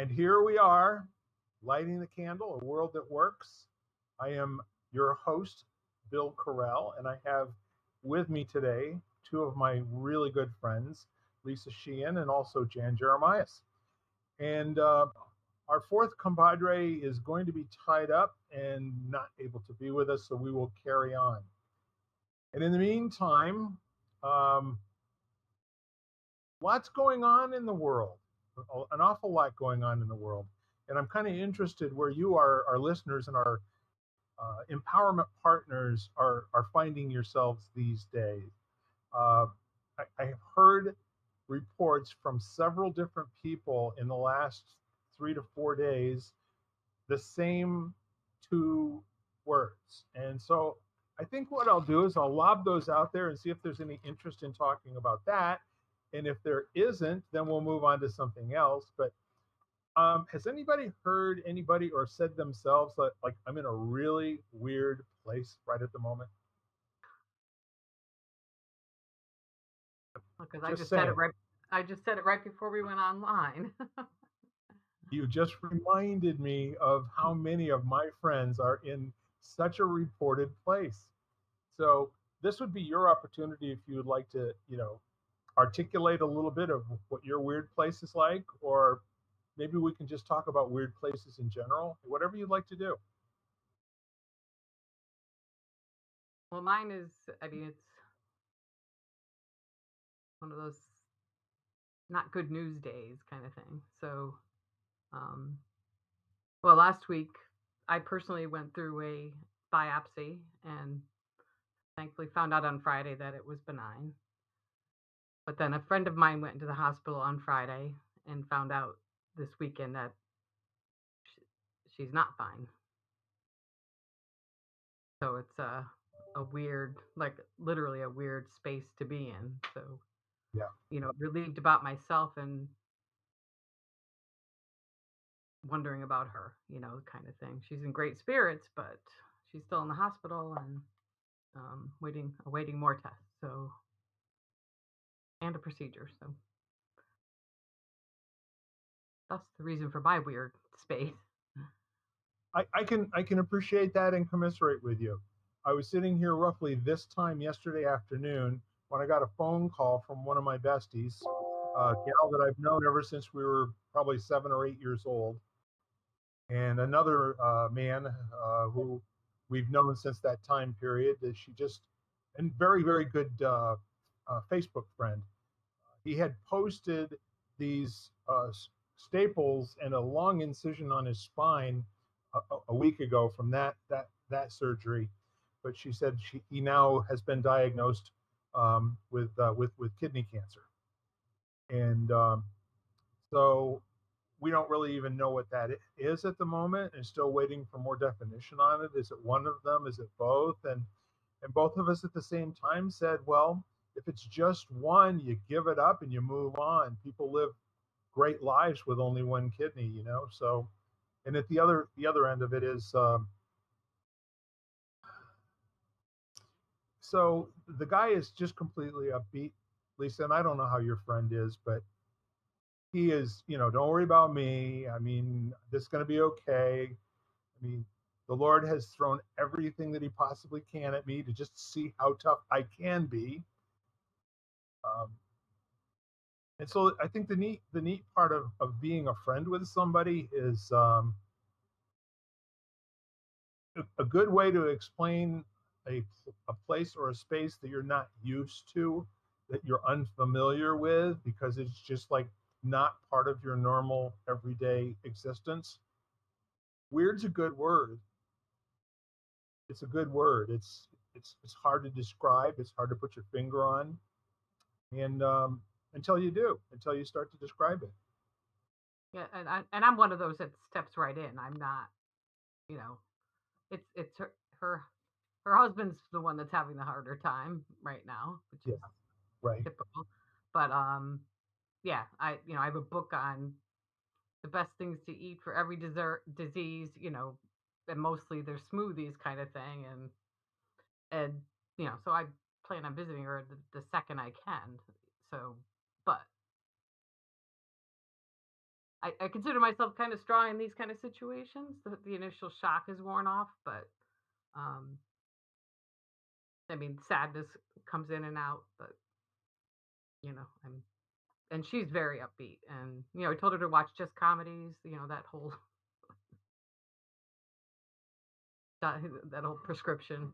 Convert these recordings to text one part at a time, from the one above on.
And here we are, lighting the candle, a world that works. I am your host, Bill Carell, and I have with me today two of my really good friends, Lisa Sheehan and also Jan Jeremias. And our fourth compadre is going to be tied up and not able to be with us, so we will carry on. And in the meantime, um, lots going on in the world, an awful lot going on in the world. And I'm kind of interested where you are, our listeners and our empowerment partners are finding yourselves these days. Uh, I have heard reports from several different people in the last 3 to 4 days, the same two words. And so I think what I'll do is I'll lob those out there and see if there's any interest in talking about that. And if there isn't, then we'll move on to something else. But has anybody heard anybody or said themselves that, like, I'm in a really weird place right at the moment? Because Just saying. I just said it right before we went online. You just reminded me of how many of my friends are in such a reported place. So this would be your opportunity if you would like to, articulate a little bit of what your weird place is like, or maybe we can just talk about weird places in general, whatever you'd like to do. Well, mine is, I mean, it's one of those not good news days kind of thing. So, um, well, last week I personally went through a biopsy and thankfully found out on Friday that it was benign. But then a friend of mine went into the hospital on Friday and found out this weekend that she's not fine. So it's a weird, like literally a weird space to be in. So, Yeah. relieved about myself and wondering about her, kind of thing. She's in great spirits, but she's still in the hospital and awaiting more tests. So, and a procedure. So that's the reason for my weird space. I can appreciate that and commiserate with you. I was sitting here roughly this time yesterday afternoon when I got a phone call from one of my besties, a gal that I've known ever since we were probably 7 or 8 years old, and another man who we've known since that time period. That she just and very very good Facebook friend. He had posted these staples and a long incision on his spine a week ago from that surgery, but she said he now has been diagnosed with kidney cancer, and so we don't really even know what that is at the moment, and still waiting for more definition on it. Is it one of them? Is it both? And both of us at the same time said, well, if it's just one, you give it up and you move on. People live great lives with only one kidney. So, and at the other end of it is, so the guy is just completely upbeat, Lisa. And I don't know how your friend is, but he is. Don't worry about me. I mean, this is going to be okay. I mean, the Lord has thrown everything that He possibly can at me to just see how tough I can be. Um, and so I think the neat part of being a friend with somebody is a good way to explain a, a place or a space that you're not used to, that you're unfamiliar with, because it's just like not part of your normal everyday existence. Weird's a good word. It's a good word. It's hard to describe. It's hard to put your finger on, and until you start to describe it. Yeah, and I'm one of those that steps right in. I'm not, you know, it's her her husband's the one that's having the harder time right now, which Yeah, is right. typical. But yeah, I have a book on the best things to eat for every dessert disease, and mostly they're smoothies kind of thing, and so I plan on visiting her the second I can. So, but I consider myself kind of strong in these kind of situations. The initial shock is worn off, but um, I mean, sadness comes in and out. But I'm and she's very upbeat, and I told her to watch just comedies. That whole that whole prescription.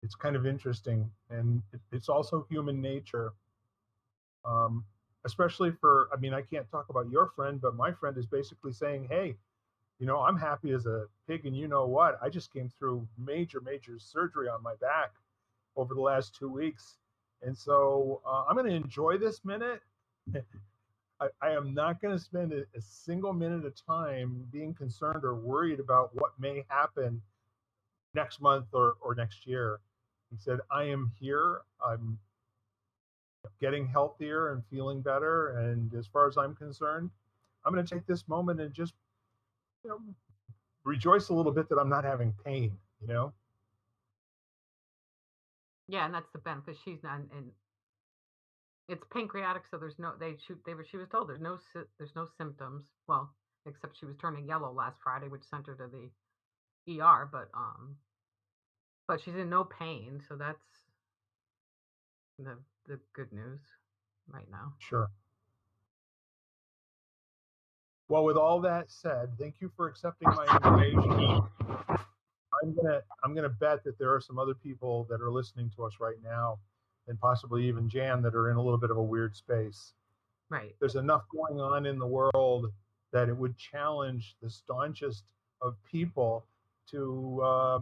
It's kind of interesting, and it's also human nature. Um, Especially for, I mean, I can't talk about your friend, but my friend is basically saying, hey, I'm happy as a pig, and you know what? I just came through major surgery on my back over the last 2 weeks. And so I'm going to enjoy this minute. I am not going to spend a single minute of time being concerned or worried about what may happen next month or next year. He said, I am here. I'm getting healthier and feeling better. And as far as I'm concerned, I'm going to take this moment and just, you know, rejoice a little bit that I'm not having pain. Yeah, and that's the benefit. She's not, and it's pancreatic, so there's no. They shoot. They were. She was told there's no symptoms. Well, except she was turning yellow last Friday, which sent her to the ER. But she's in no pain, so that's the good news right now. Sure. Well, with all that said, thank you for accepting my invitation. I'm gonna bet that there are some other people that are listening to us right now, and possibly even Jan, that are in a little bit of a weird space. Right. There's enough going on in the world that it would challenge the staunchest of people to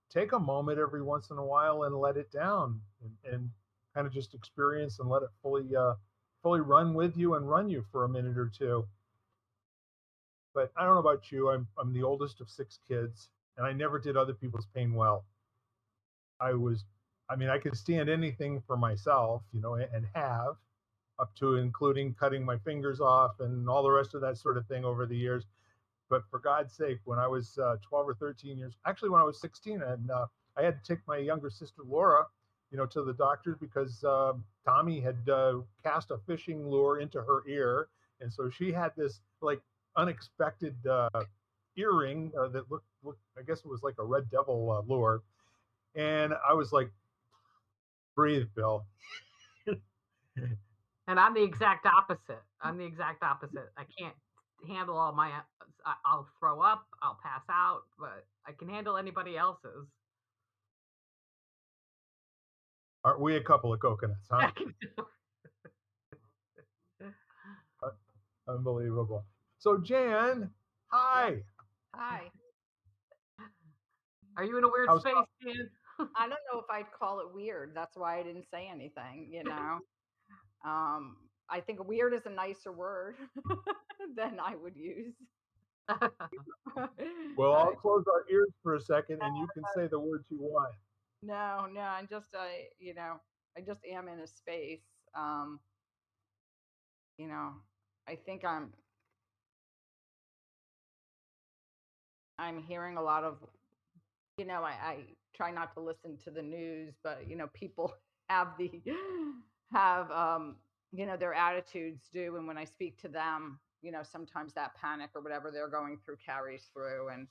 take a moment every once in a while and let it down, and kind of just experience and let it fully run with you and run you for a minute or two. But I don't know about you. I'm the oldest of 6 kids, and I never did other people's pain well. I was, I mean, I could stand anything for myself, and have, up to including cutting my fingers off and all the rest of that sort of thing over the years. But for God's sake, when I was 12 or 13 years, actually when I was 16, and I had to take my younger sister Laura, to the doctors because Tommy had cast a fishing lure into her ear, and so she had this like unexpected earring that looked, I guess it was like a red devil lure, and I was like, breathe, Bill. And I'm the exact opposite. I can't handle all my. I'll throw up. I'll pass out, but I can handle anybody else's. Aren't we a couple of coconuts, huh? Unbelievable. So, Jan, Yeah. hi. Hi. Are you in a weird How's space, Dan? I don't know if I'd call it weird. That's why I didn't say anything. I think weird is a nicer word than I would use. Well, I'll close our ears for a second, and you can say the words you want. no, I just am in a space. Um, you know, I think I'm hearing a lot of, I try not to listen to the news, but people have the have their attitudes do, and when I speak to them, sometimes that panic or whatever they're going through carries through, and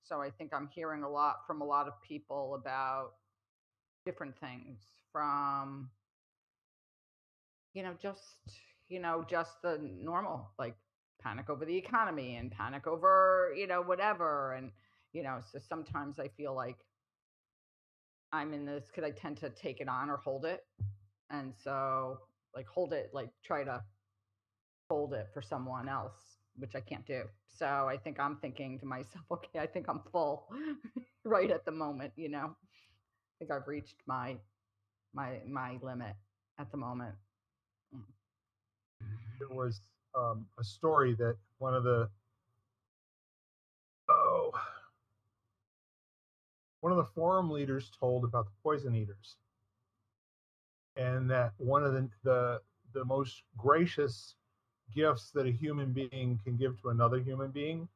so I think I'm hearing a lot from a lot of people about different things from just just the normal, like panic over the economy and panic over whatever, and so sometimes I feel like I'm in this because I tend to take it on or hold it. And so, like, hold it, like, try to hold it for someone else, which I can't do. So I think I'm thinking to myself, okay, I think I'm full right at the moment. I think I've reached my limit at the moment. There was a story that oh, one of the forum leaders told about the poison eaters, and that one of the most gracious gifts that a human being can give to another human being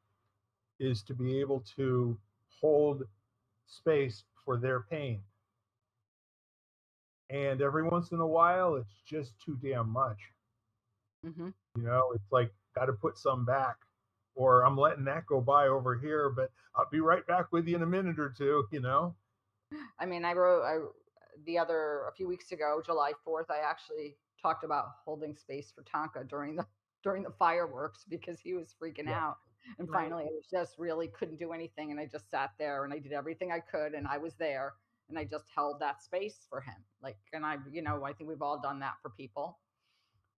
is to be able to hold space for their pain. And every once in a while, it's just too damn much. Mm-hmm. It's like got to put some back, or I'm letting that go by over here, but I'll be right back with you in a minute or two. I mean, a few weeks ago, July 4th, I actually talked about holding space for Tonka during the fireworks because he was freaking Yeah. out. And Right. finally, I just really couldn't do anything, and I just sat there and I did everything I could, and I was there, and I just held that space for him. Like, and I think we've all done that for people,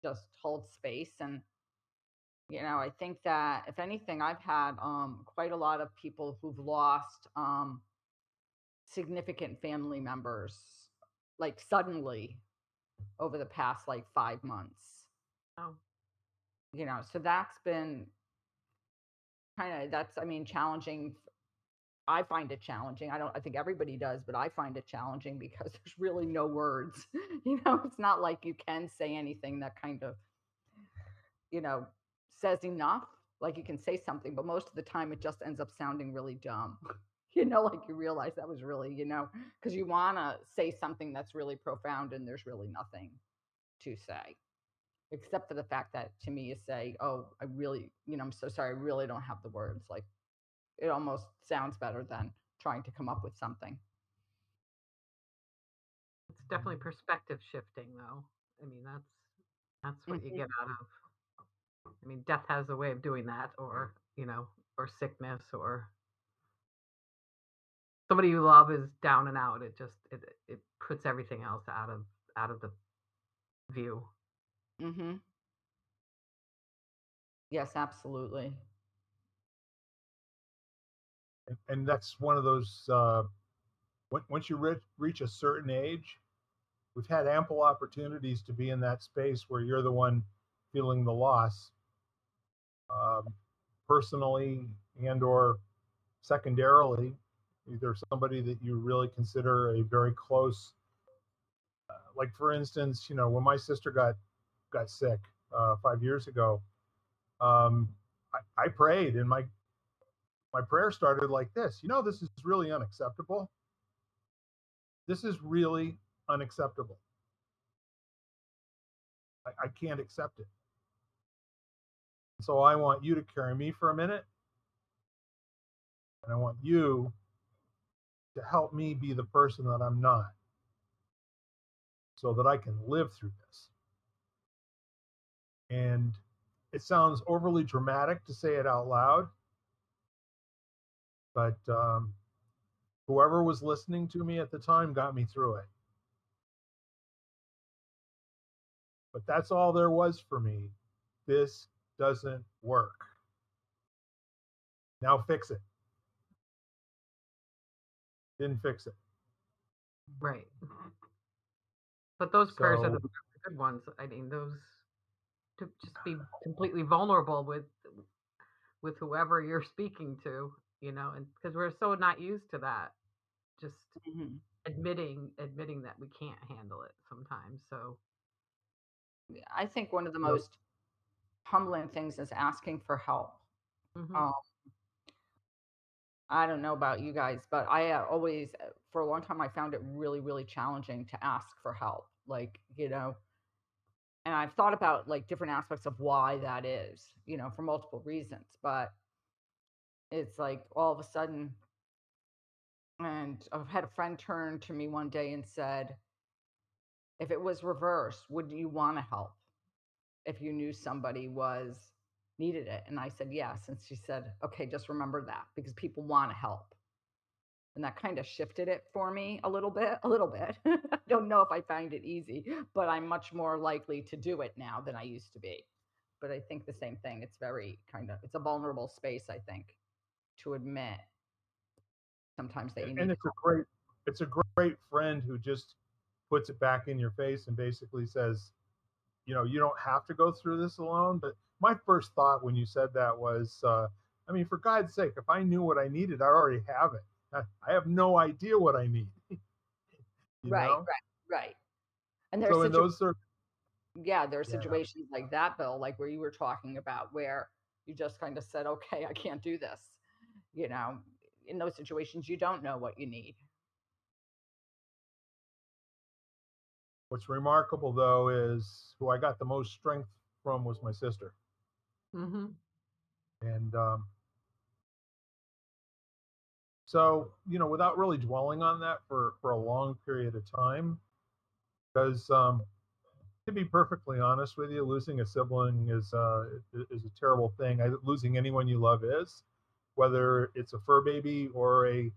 just hold space. And I think that if anything, I've had quite a lot of people who've lost significant family members like suddenly over the past like 5 months. Oh, So that's been I mean, challenging. I find it challenging. I think everybody does, but I find it challenging because there's really no words. It's not like you can say anything that kind of, you know, says enough. Like you can say something, but most of the time it just ends up sounding really dumb. Like you realize that was really, because you want to say something that's really profound and there's really nothing to say, except for the fact that to me you say, oh, I really, I'm so sorry, I really don't have the words. Like it almost sounds better than trying to come up with something. it's definitely perspective shifting, though. I mean, that's what you Hmm. get out of. I mean, death has a way of doing that, or or sickness, or somebody you love is down and out. It puts everything else out of the view. Hmm. Yes, absolutely. And that's one of those. Once you reach a certain age, we've had ample opportunities to be in that space where you're the one feeling the loss, um, personally and/or secondarily, either somebody that you really consider a very close, like for instance, when my sister got sick 5 years ago, um, I prayed, and my prayer started like this. This is really unacceptable. This is really unacceptable. I can't accept it. So I want you to carry me for a minute, and I want you to help me be the person that I'm not, so that I can live through this. And it sounds overly dramatic to say it out loud, but whoever was listening to me at the time got me through it. But that's all there was for me. This doesn't work. Now fix it. Didn't fix it. Right. But those prayers are So, the good ones. I mean, those to just be completely vulnerable with whoever you're speaking to, and because we're so not used to that, just Hmm. admitting that we can't handle it sometimes. So, I think one of the yep. most humbling things is asking for help. hmm Um, I don't know about you guys, but I always, for a long time, I found it really, really challenging to ask for help. Like, and I've thought about like different aspects of why that is, for multiple reasons. But it's like all of a sudden, and I've had a friend turn to me one day and said, if it was reversed, would you want to help if you knew somebody needed it? And I said, yes. And she said, okay, just remember that because people want to help. And that kind of shifted it for me a little bit, a little bit. I don't know if I find it easy, but I'm much more likely to do it now than I used to be. But I think the same thing. It's very it's a vulnerable space, I think, to admit sometimes that you And need it's a great friend who just puts it back in your face and basically says, you don't have to go through this alone. But my first thought when you said that was, I mean, for God's sake, if I knew what I needed, I already have it. I have no idea what I need, you right, know? right, right. And there's So in such a those, yeah, there are yeah, situations like that, Bill, like where you were talking about where you just kind of said, okay, I can't do this. You know, in those situations, you don't know what you need. what's remarkable though is who I got the most strength from was my sister. Mm-hmm. And so, without really dwelling on that for a long period of time, because to be perfectly honest with you, losing a sibling is a terrible thing. Losing anyone you love is, whether it's a fur baby or a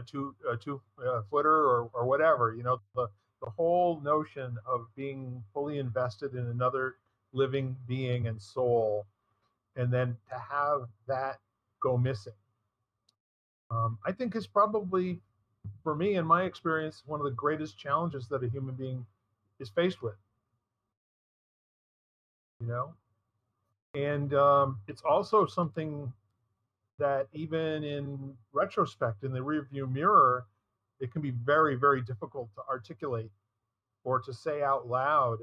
two footer or whatever. The whole notion of being fully invested in another living being and soul, and then to have that go missing, I think is probably, for me, in my experience, one of the greatest challenges that a human being is faced with. You know, and it's also something that, even in retrospect, in the rearview mirror, it can be very, very difficult to articulate or to say out loud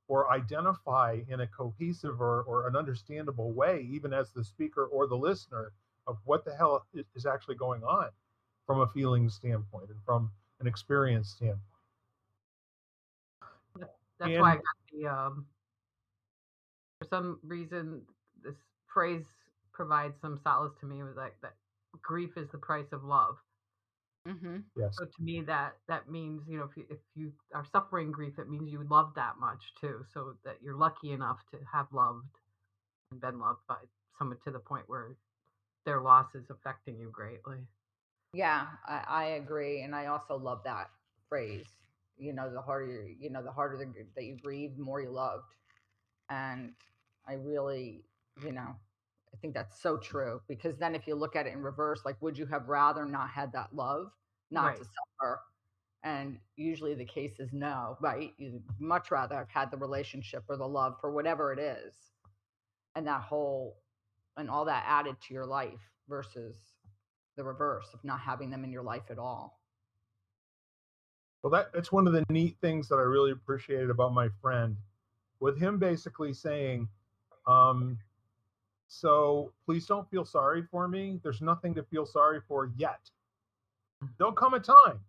or identify in a cohesive or an understandable way, even as the speaker or the listener, of what the hell is actually going on from a feeling standpoint and from an experience standpoint. That's why I And got the for some reason this phrase provides some solace to me. It was like that grief is the price of love. Mm-hmm. yes, So to me, that means, if you are suffering grief, it means you love that much too. So that you're lucky enough to have loved and been loved by someone to the point where their loss is affecting you greatly. Yeah, I agree, and I also love that phrase. The harder that you grieve, the more you loved. And I really, you know, I think that's so true, because then if you look at it in reverse, like, would you have rather not had that love, not to Right. suffer? And usually the case is no, right? You'd much rather have had the relationship or the love for whatever it is, and that whole and all that added to your life versus the reverse of not having them in your life at all. well, that's one of the neat things that I really appreciated about my friend, with him basically saying, um, so please don't feel sorry for me. There's nothing to feel sorry for yet. There'll come a time,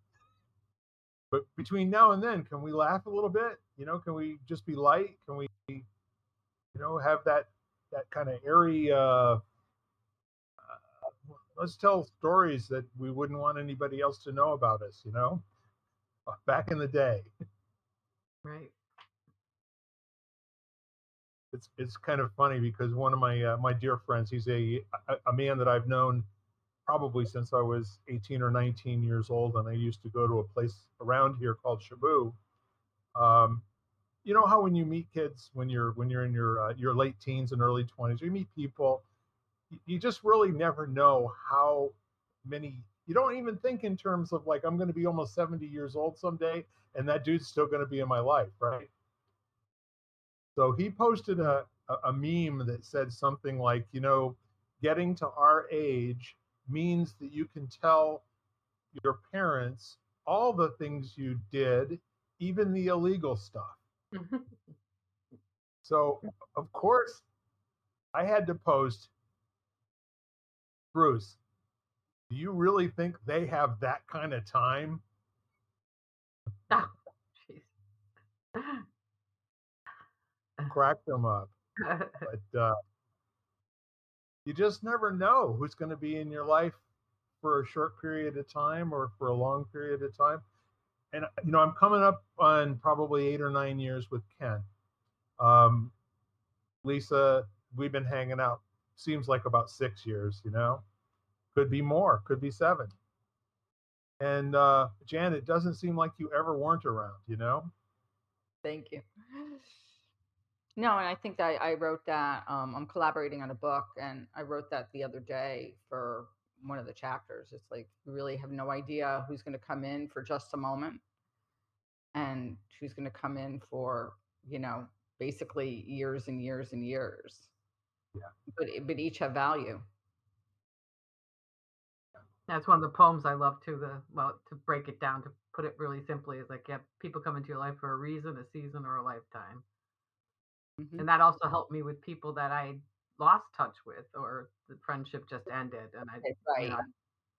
but between now and then, can we laugh a little bit? Can we just be light? Can we, have that kind of airy? Let's tell stories that we wouldn't want anybody else to know about us. Back in the day. Right. It's kind of funny because one of my dear friends, he's a man that I've known probably since I was 18 or 19 years old, and I used to go to a place around here called Shabu. Um, you know how when you meet kids when you're in your late teens and early 20s, you meet people, you just really never know how many. You don't even think in terms of, like, I'm going to be almost 70 years old someday, and that dude's still going to be in my life, right? So he posted a meme that said something like, getting to our age means that you can tell your parents all the things you did, even the illegal stuff. So, of course, I had to post, Bruce, do you really think they have that kind of time? Oh, jeez. Crack them up. But you just never know who's going to be in your life for a short period of time or for a long period of time. And I'm coming up on probably 8 or 9 years with Ken. Um, Lisa, we've been hanging out. Seems like about 6 years. Could be more. Could be 7. And Jan, it doesn't seem like you ever weren't around. Thank you. No, and I think that I wrote that. I'm collaborating on a book, and I wrote that the other day for one of the chapters. It's like, we really have no idea who's going to come in for just a moment, and who's going to come in for, you know, basically years and years and years. Yeah. But each have value. That's one of the poems I love too. To break it down, to put it really simply, is like, yeah, people come into your life for a reason, a season, or a lifetime. Hmm. And that also helped me with people that I lost touch with, or the friendship just ended. And you Right. know,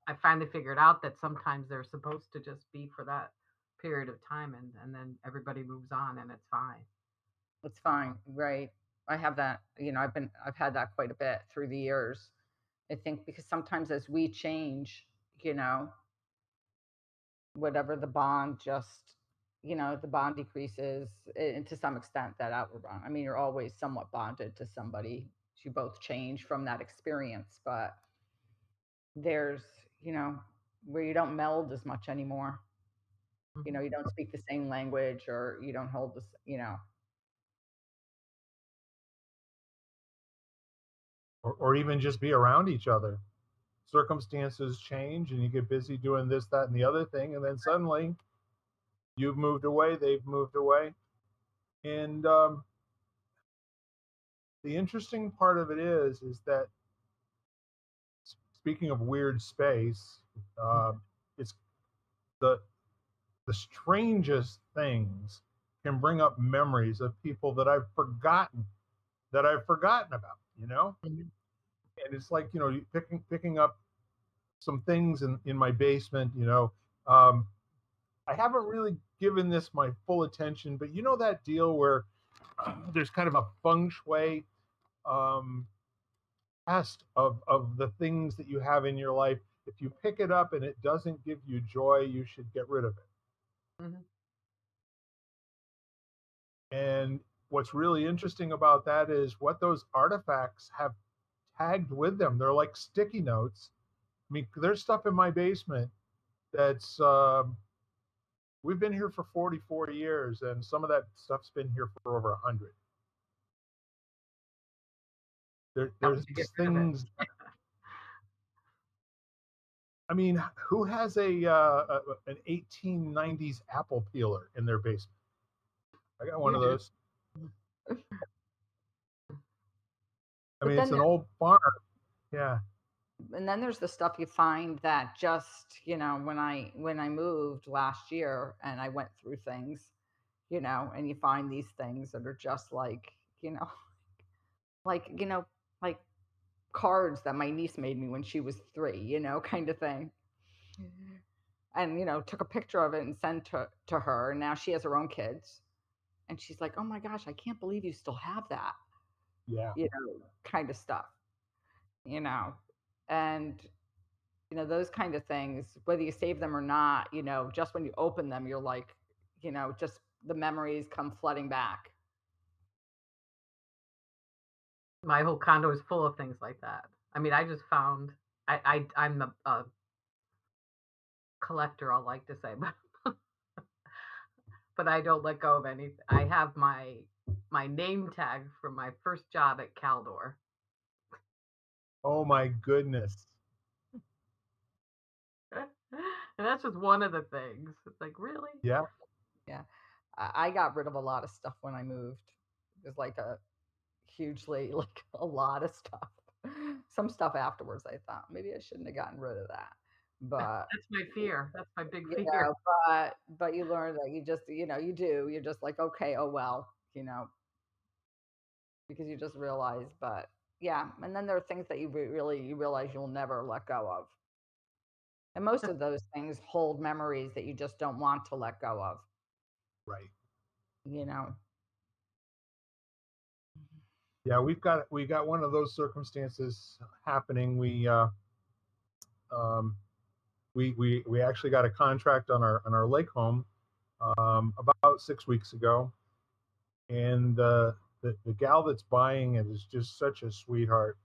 I finally figured out that sometimes they're supposed to just be for that period of time, and then everybody moves on, and it's fine. It's fine. Right. I have that, I've had that quite a bit through the years. I think because sometimes as we change, you know, whatever the bond just, the bond decreases, and to some extent that outward bond. I mean, you're always somewhat bonded to somebody. You both change from that experience, but there's, you know, where you don't meld as much anymore. Mhm. You don't speak the same language, or you don't hold this. or even just be around each other. Circumstances change and you get busy doing this, that, and the other thing. And then suddenly you've moved away, they've moved away. And the interesting part of it is that speaking of weird space, it's the the strangest things can bring up memories of people that I've forgotten about, you know? Mhm. And it's like, picking up some things in my basement, Um, I haven't really given this my full attention, but you know that deal where there's kind of a feng shui um, test of the things that you have in your life. If you pick it up and it doesn't give you joy, you should get rid of it. Mhm. And what's really interesting about that is what those artifacts have tagged with them. They're like sticky notes. I mean, there's stuff in my basement that's we've been here for 44 years, and some of that stuff's been here for over 100. How There's would you get rid of it? things. I mean, who has an 1890s apple peeler in their basement? I got one You of do. those. I But mean, it's then an old farm. Yeah. and then there's the stuff you find that just, when I moved last year and I went through things, and you find these things that are just like, like, like cards that my niece made me when she was 3, kind of thing. And, took a picture of it and sent to her. And now she has her own kids. And she's like, oh my gosh, I can't believe you still have that, Yeah. kind of stuff, you know. And, those kind of things, whether you save them or not, just when you open them, you're like, just the memories come flooding back. My whole condo is full of things like that. I mean, I just found I'm a collector, I like to say, but I don't let go of anything. I have my name tag from my first job at Caldor. Oh my goodness. And that's just one of the things. It's like, really? Yeah. Yeah. I got rid of a lot of stuff when I moved. It was like like a lot of stuff. Some stuff afterwards, I thought maybe I shouldn't have gotten rid of that. But, That's my fear. That's my big you fear. know, but you learn that you just, you do. You're just like, okay, oh well, because you just realize. But yeah, and then there are things that you realize you'll never let go of. And most of those things hold memories that you just don't want to let go of, Right. you know. Yeah, we got one of those circumstances happening. Um, we actually got a contract on our lake home about 6 weeks ago, and the gal that's buying it is just such a sweetheart.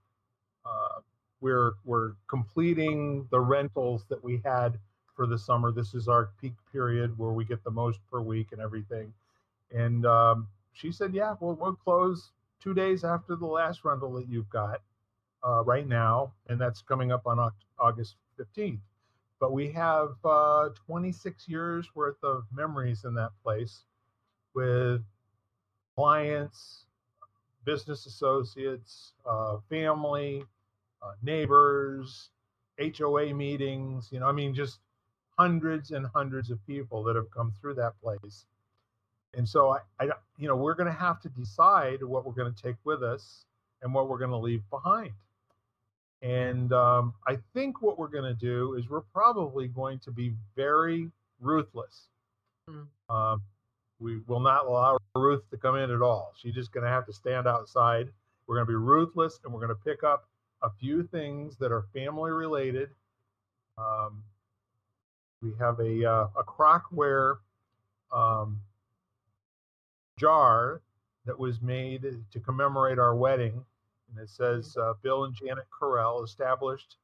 Uh, we're completing the rentals that we had for the summer. This is our peak period where we get the most per week and everything. And she said, "Yeah, we'll close 2 days after the last rental that you've got right now, and that's coming up on August 15th." But we have 26 years worth of memories in that place with clients, business associates, family, neighbors, HOA meetings. I mean, just hundreds and hundreds of people that have come through that place. And so we're going to have to decide what we're going to take with us and what we're going to leave behind. And I think what we're going to do is we're probably going to be very ruthless. Mm. Um, We will not allow Ruth to come in at all. She's just going to have to stand outside. We're going to be ruthless, and we're going to pick up a few things that are family related. We have a crockware jar that was made to commemorate our wedding, and it says Bill and Janet Carell, established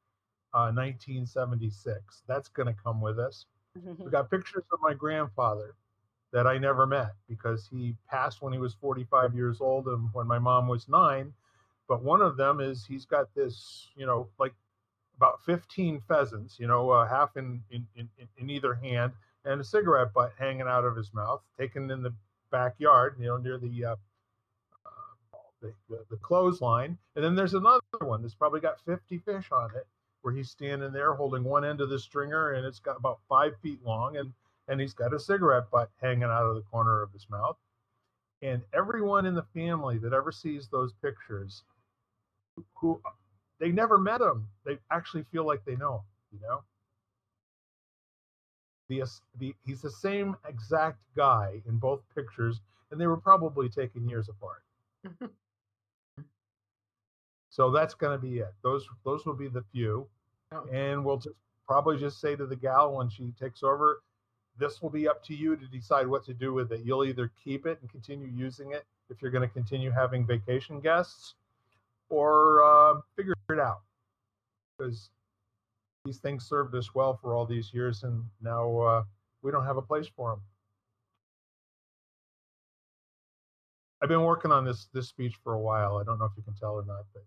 1976. That's going to come with us. We got pictures of my grandfather that I never met because he passed when he was 45 years old and when my mom was 9. But one of them is he's got this, like about 15 pheasants, half in either hand, and a cigarette butt hanging out of his mouth, taken in the backyard, near the clothesline. And then there's another one that's probably got 50 fish on it, where he's standing there holding one end of the stringer, and it's got about 5 feet long, and he's got a cigarette butt hanging out of the corner of his mouth. And everyone in the family that ever sees those pictures, who they never met him, they actually feel like they know him, he's the same exact guy in both pictures, and they were probably taken years apart. So that's going to be it. Those will be the few. And we'll probably just say to the gal when she takes over, this will be up to you to decide what to do with it. You'll either keep it and continue using it if you're going to continue having vacation guests, or figure it out, because these things served us well for all these years, and now we don't have a place for them. I've been working on this speech for a while. I don't know if you can tell or not, but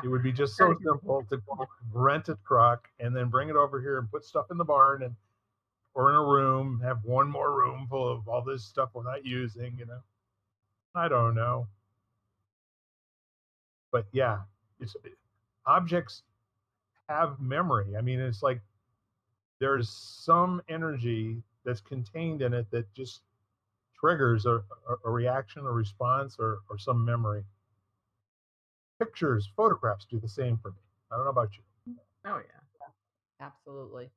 it would be just so simple to go rent a truck and then bring it over here and put stuff in the barn or in a room, have one more room full of all this stuff we're not using, I don't know. But yeah, objects have memory. I mean, it's like there's some energy that's contained in it that just triggers a reaction, a response, or some memory. Pictures, photographs do the same for me. I don't know about you. Oh yeah, absolutely.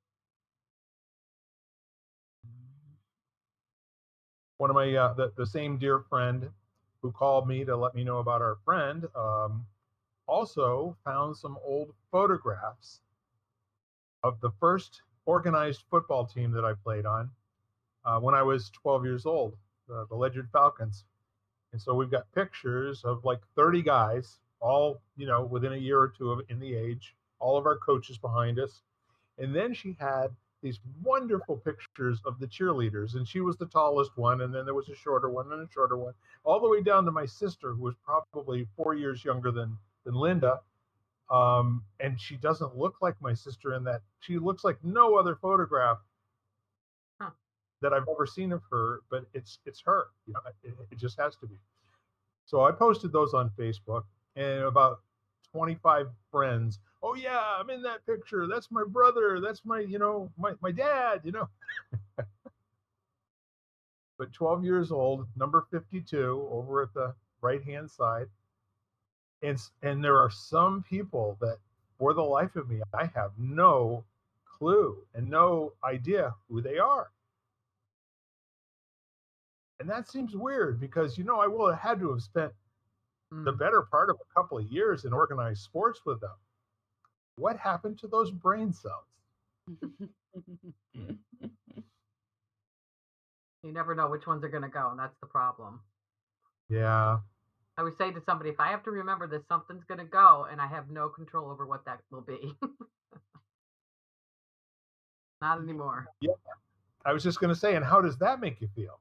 One of my the same dear friend who called me to let me know about our friend also found some old photographs of the first organized football team that I played on when I was 12 years old, the Ledyard Falcons. And so we've got pictures of like 30 guys, all, within a year or two in the age, all of our coaches behind us. And then she had these wonderful pictures of the cheerleaders, and she was the tallest one, and then there was a shorter one and a shorter one, all the way down to my sister, who was probably 4 years younger than Linda. And she doesn't look like my sister in that. She looks like no other photograph that I've ever seen of her, but it's her. It just has to be. So I posted those on Facebook, and about 25 friends. Oh yeah, I'm in that picture. That's my brother. That's my, my dad. But 12 years old, number 52, over at the right-hand side. And there are some people that, for the life of me, I have no clue and no idea who they are. And that seems weird because, I will have had to have spent the better part of a couple of years in organized sports with them. What happened to those brain cells? You never know which ones are going to go, and that's the problem. Yeah. I would say to somebody, if I have to remember this, something's going to go, and I have no control over what that will be. Not anymore. Yeah. I was just going to say, and how does that make you feel?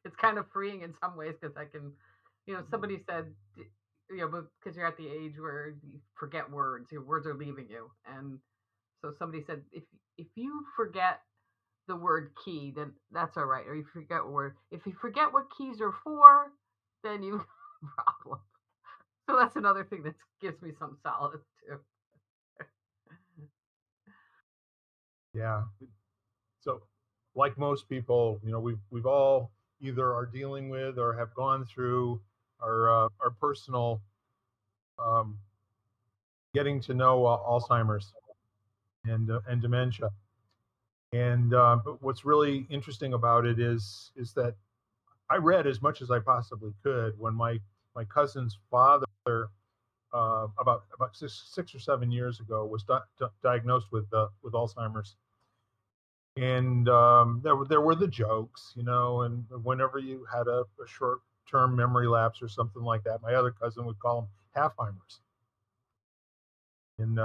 It's kind of freeing in some ways because I can, somebody said, because you're at the age where you forget words, your words are leaving you. And so somebody said, if you forget the word key, then that's all right. Or you forget a word. If you forget what keys are for, then you have a problem. So that's another thing that gives me some solace too. Yeah. So like most people, we've all either are dealing with or have gone through our personal getting to know Alzheimer's and dementia. And but what's really interesting about it is that I read as much as I possibly could when my cousin's father about 6 or 7 years ago was diagnosed with Alzheimer's, and there were the jokes, and whenever you had a short term memory lapse or something like that, my other cousin would call them halfheimers, and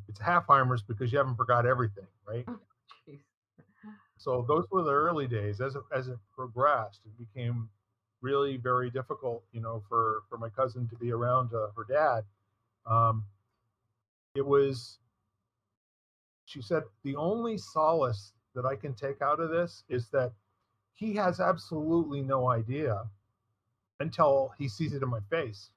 it's halfheimers because you haven't forgot everything, right? Jeez. So those were the early days. As it progressed, it became really very difficult, for my cousin to be around her dad. Um, it was She said, the only solace that I can take out of this is that he has absolutely no idea until he sees it in my face.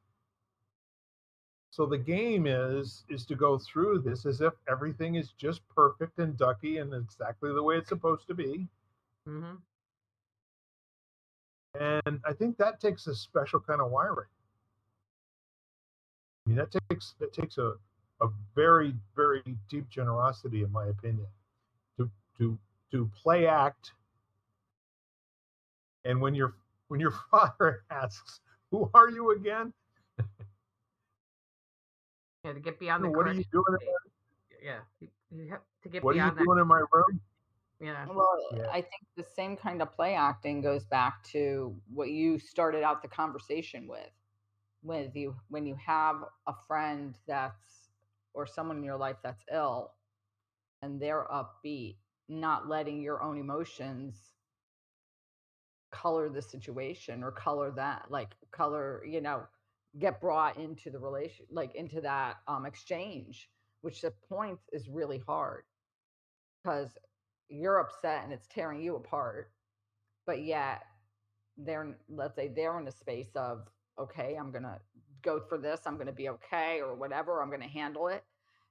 So the game is to go through this as if everything is just perfect and ducky and exactly the way it's supposed to be. Hmm. And I think that takes a special kind of wiring. I mean, that takes a very, very deep generosity, in my opinion, to to to play act. And when your father asks, "Who are you again?" Yeah, to get beyond the What are you correction doing? stage. Yeah, you have to get What are you beyond that. doing in my room? Yeah. Well, Yeah. I think the same kind of play acting goes back to what you started out the conversation with you when you have a friend that's or someone in your life that's ill and they're upbeat, not letting your own emotions color the situation or color that like color get brought into the relation like into that exchange, which the point is really hard because you're upset and it's tearing you apart, but yet let's say they're in a space of, okay, I'm gonna go for this, I'm gonna be okay or whatever, I'm gonna handle it,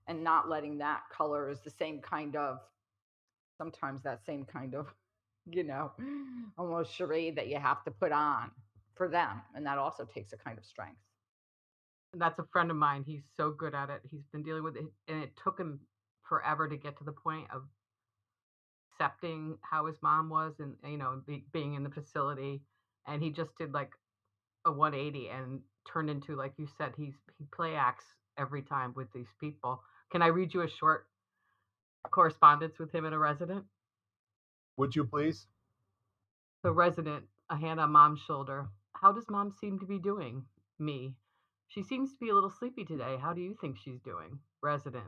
and not letting that color is the same kind of sometimes that same kind of you know almost charade that you have to put on for them, and that also takes a kind of strength. And that's a friend of mine. He's so good at it. He's been dealing with it, and it took him forever to get to the point of accepting how his mom was and, being in the facility. And he just did like a 180 and turned into, like you said, he play acts every time with these people. Can I read you a short correspondence with him and a resident? Would you please? The resident, a hand on mom's shoulder. How does mom seem to be doing? Me. She seems to be a little sleepy today. How do you think she's doing? Resident.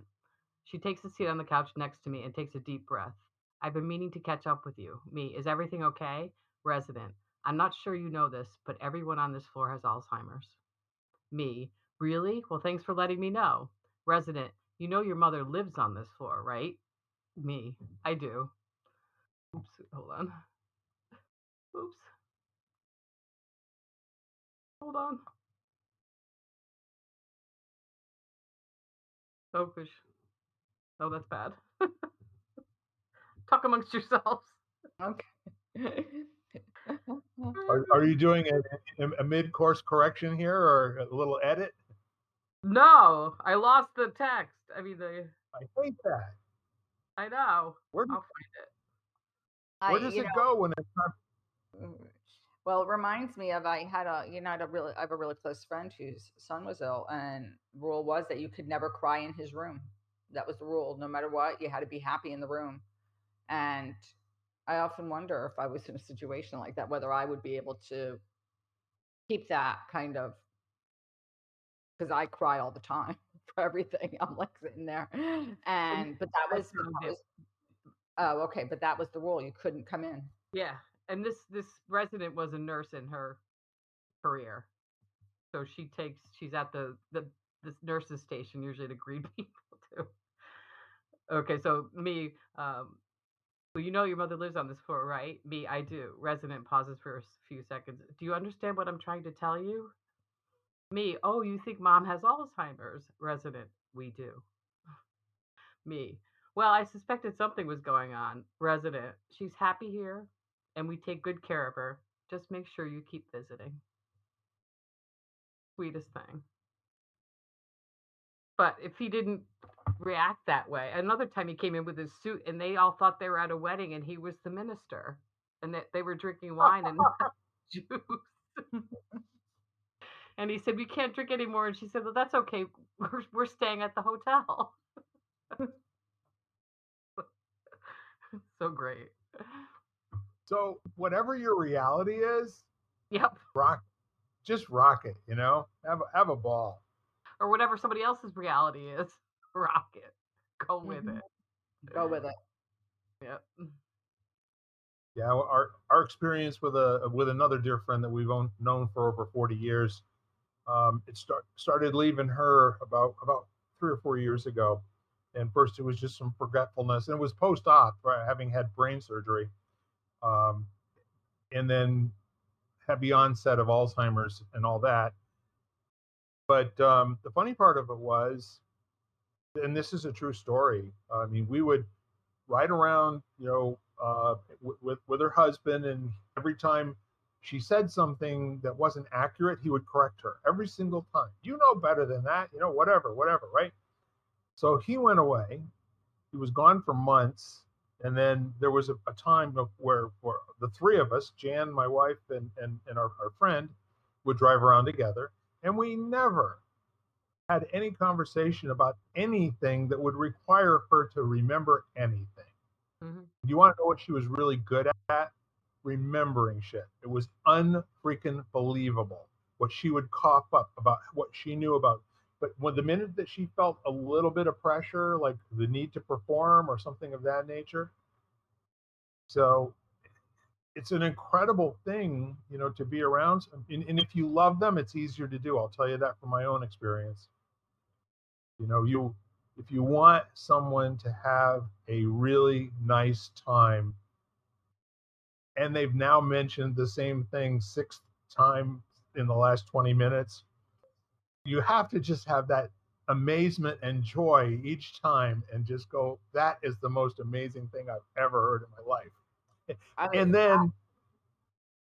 She takes a seat on the couch next to me and takes a deep breath. I've been meaning to catch up with you. Me. Is everything okay? Resident. I'm not sure you know this, but everyone on this floor has Alzheimer's. Me. Really? Well, thanks for letting me know. Resident. You know your mother lives on this floor, right? Me. I do. Oops. Hold on. Oops. Hold on. Oh, gosh. Oh, that's bad. Talk amongst yourselves. Okay. Are you doing a mid-course correction here or a little edit? No, I lost the text. I mean, I hate that. I know. Where I'll find it. I where does it go when it's not? well, it reminds me of I had a you know I have a really close friend whose son was ill, and the rule was that you could never cry in his room. That was the rule. No matter what, you had to be happy in the room. And I often wonder if I was in a situation like that, whether I would be able to keep that kind of because I cry all the time for everything. I'm like sitting there, And and that's no but that deal. was oh okay, but that was the rule. You couldn't come in. Yeah, and this resident was a nurse in her career, so she's at the this nurses station usually to greet people too. Okay, so me, well, you know your mother lives on this floor, right? Me, I do. Resident pauses for a few seconds. Do you understand what I'm trying to tell you? Me, oh, you think mom has Alzheimer's? Resident, we do. Me, well, I suspected something was going on. Resident, she's happy here, and we take good care of her. Just make sure you keep visiting. Sweetest thing. But if he didn't react that way. Another time he came in with his suit and they all thought they were at a wedding and he was the minister and that they were drinking wine and not juice. And he said, "We can't drink anymore." And she said, "Well, that's okay. We're staying at the hotel." So great. So whatever your reality is, Yep. rock, just rock it. Have a ball. Or whatever somebody else's reality is. Rock it. Go with Mhm. it. Go with it. Yep. Yeah, our experience with another dear friend that we've known for over 40 years. Started leaving her about 3 or 4 years ago, and first it was just some forgetfulness, and it was post-op, right, having had brain surgery, um, and then heavy onset of Alzheimer's and all that. But the funny part of it was, and this is a true story. I mean, we would ride around, with her husband, and every time she said something that wasn't accurate, he would correct her every single time. You know better than that, whatever, right? So he went away. He was gone for months, and then there was a time where the three of us, Jan, my wife, and our friend, would drive around together, and we never had any conversation about anything that would require her to remember anything. Hmm. You want to know what she was really good at? Remembering shit. It was unfreaking believable what she would cough up about what she knew about. But when the minute that she felt a little bit of pressure, like the need to perform or something of that nature, so it's an incredible thing, to be around. And if you love them, it's easier to do. I'll tell you that from my own experience. You if you want someone to have a really nice time, and they've now mentioned the same thing 6 times in the last 20 minutes, you have to just have that amazement and joy each time and just go, that is the most amazing thing I've ever heard in my life. I And mean, then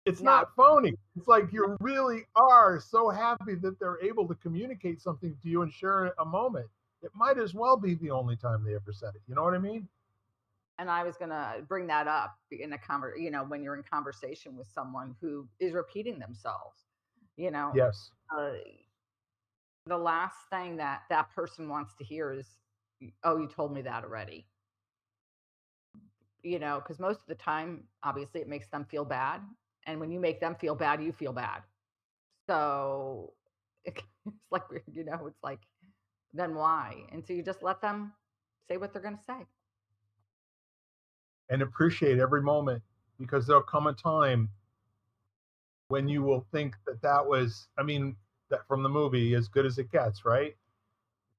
it's now, not phony. It's like you really are so happy that they're able to communicate something to you and share a moment. It might as well be the only time they ever said it. You know what I mean? and I was gonna bring that up in when you're in conversation with someone who is repeating themselves, you know, Yes. uh, the last thing that that person wants to hear is, "Oh, you told me that already." Because most of the time, obviously, it makes them feel bad, and when you make them feel bad, you feel bad. So it's like it's like, then why? And so you just let them say what they're going to say. And appreciate every moment, because there'll come a time when you will think that was, I mean, that from the movie, As Good as It Gets, right?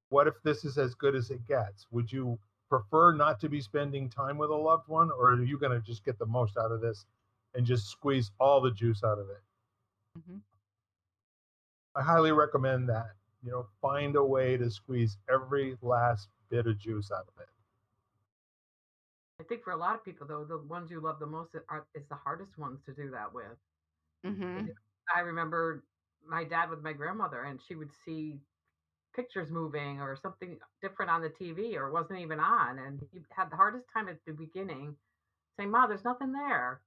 What if this is as good as it gets? Would you prefer not to be spending time with a loved one, or are you going to just get the most out of this and just squeeze all the juice out of it? Hmm. I highly recommend that. Find a way to squeeze every last bit of juice out of it. I think for a lot of people, though, the ones you love the most is the hardest ones to do that with. Hmm. Because I remember my dad with my grandmother, and she would see pictures moving or something different on the TV or it wasn't even on. And he had the hardest time at the beginning saying, "Ma, there's nothing there.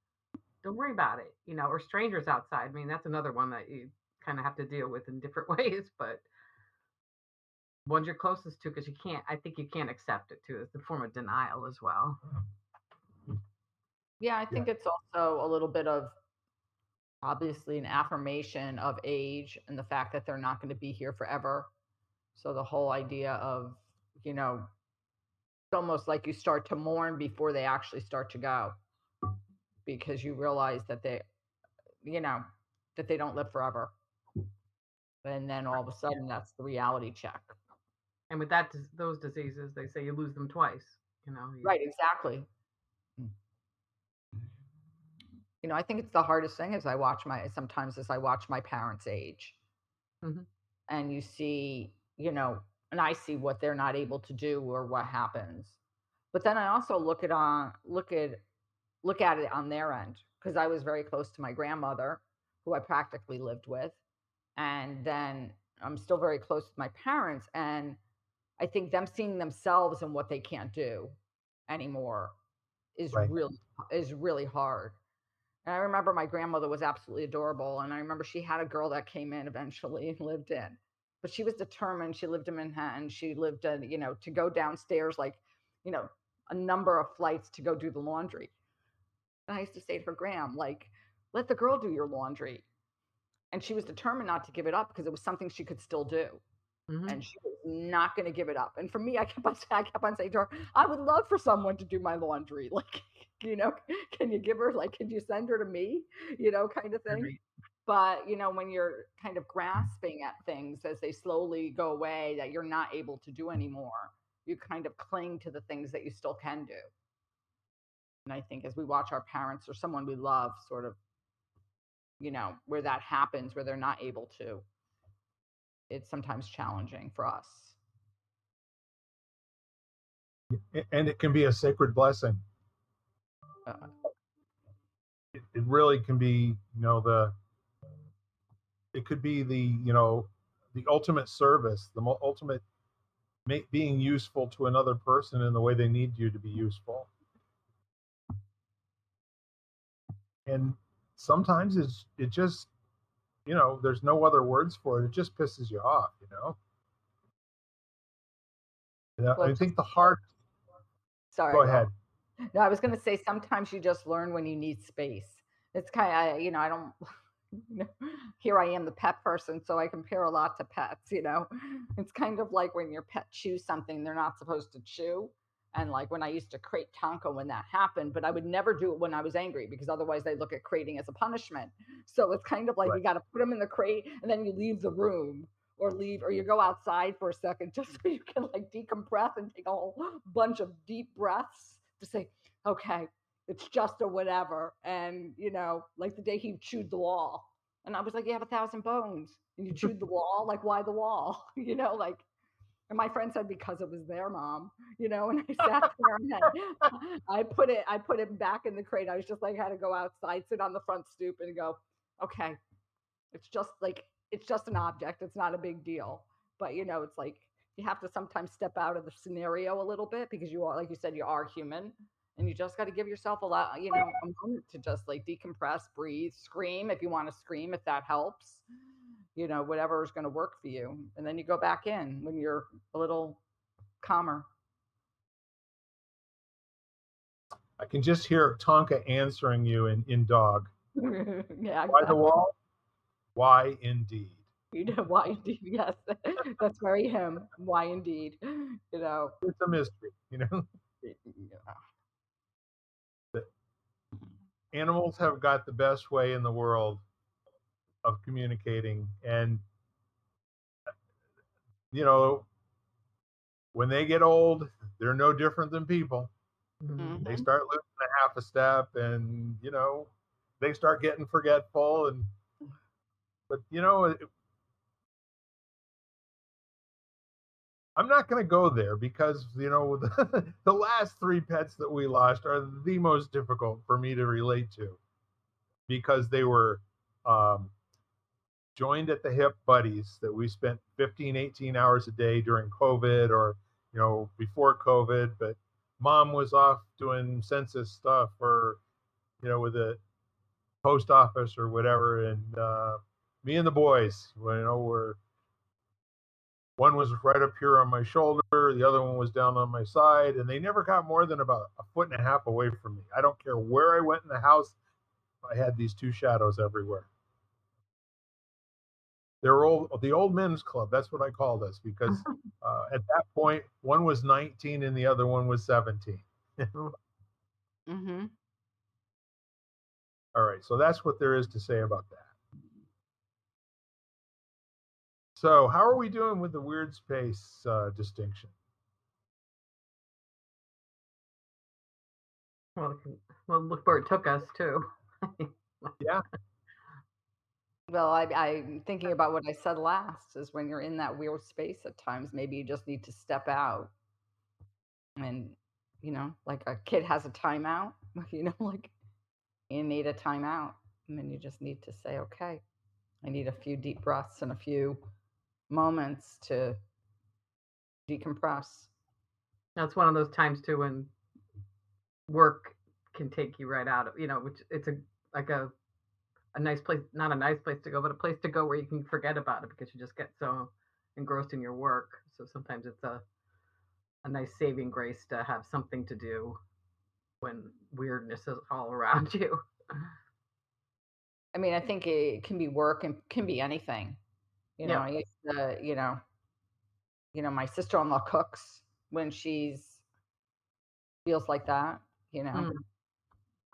Don't worry about it." Or strangers outside. I mean, that's another one that you kind of have to deal with in different ways, but ones you're closest to, because I think you can't accept it too. It's a form of denial as well. Yeah, I Yeah. think it's also a little bit of obviously an affirmation of age and the fact that they're not going to be here forever. So the whole idea of, it's almost like you start to mourn before they actually start to go because you realize that you know, that they don't live forever. And then all of a Yeah. sudden, that's the reality check. And with those diseases, they say you lose them twice. Right, exactly. I think it's the hardest thing as I watch my parents age Mhm. and you see, and I see what they're not able to do or what happens. But then I also look at it on their end because I was very close to my grandmother, who I practically lived with, and then I'm still very close with my parents, and I think them seeing themselves and what they can't do anymore is Right. really hard. And I remember my grandmother was absolutely adorable, and I remember she had a girl that came in eventually and lived in. But she was determined. She lived in Manhattan. She lived in, to go downstairs like, you know, a number of flights to go do the laundry. And I used to say to her, Graham, like, let the girl do your laundry. And she was determined not to give it up because it was something she could still do. Hmm. And she was not going to give it up. And for me, I kept on saying to her, I would love for someone to do my laundry. Like, you know, can you give her, like, can you send her to me, kind of thing. Right. But, when you're kind of grasping at things as they slowly go away that you're not able to do anymore, you kind of cling to the things that you still can do. And I think as we watch our parents or someone we love sort of, where that happens, where they're not able to, it's sometimes challenging for us. And it can be a sacred blessing. Uh, It really can be, it could be the ultimate service, the ultimate being useful to another person in the way they need you to be useful. And sometimes it just, there's no other words for it. It just pisses you off. well, I just think the heart. sorry, Go go. ahead. No, I was going to say sometimes you just learn when you need space. It's kind of, I don't, here I am, the pet person, so I compare a lot to pets. It's kind of like when your pet chews something they're not supposed to chew. And like when I used to crate Tonka when that happened, but I would never do it when I was angry because otherwise they look at crating as a punishment. So it's kind of like Right. you got to put them in the crate and then you leave the room or you go outside for a second just so you can like decompress and take a whole bunch of deep breaths to say, okay, it's just a whatever. And, like the day he chewed the wall. And I was like, you have 1,000 bones and you chewed the wall. Like, why the wall? Like, and my friend said, because it was their mom, and I sat there and then I put it back in the crate. I was just like, I had to go outside, sit on the front stoop and go, okay, it's just an object. It's not a big deal. But, it's like, you have to sometimes step out of the scenario a little bit because you are, like you said, you are human and you just got to give yourself a moment to just like decompress, breathe, scream if you want to scream, if that helps, whatever is going to work for you. And then you go back in when you're a little calmer. I can just hear Tonka answering you in dog. Yeah, Why the exactly. wall? Why indeed? Why indeed? Yes, that's very him. Why indeed? It's a mystery. Yeah. The animals have got the best way in the world of communicating. And, you know, when they get old, they're no different than people. They Mhm. start losing a half a step and, they start getting forgetful. But, I'm not going to go there because, the last three pets that we lost are the most difficult for me to relate to because they were um, joined at the hip buddies that we spent 15, 18 hours a day during COVID or, before COVID. But mom was off doing census stuff or, with the post office or whatever. And me and the boys, were one was right up here on my shoulder, the other one was down on my side, and they never got more than about a foot and a half away from me. I don't care where I went in the house, I had these two shadows everywhere. They're the old men's club. That's what I called us because at that point, one was 19 and the other one was 17. Mhm. All right, so that's what there is to say about that. So, how are we doing with the weird space distinction? Well, look where it took us too. Yeah, Well, I'm thinking about what I said last is when you're in that weird space at times, maybe you just need to step out and, like a kid has a timeout, like you need a timeout. And then you just need to say, okay, I need a few deep breaths and a few moments to decompress. That's one of those times too when work can take you right out of, which it's like a nice place, not a nice place to go, but a place to go where you can forget about it because you just get so engrossed in your work. So sometimes it's a nice saving grace to have something to do when weirdness is all around you. I mean, I think it can be work and can be anything. Yep. I used to, my sister-in-law cooks when she's feels like that. You know,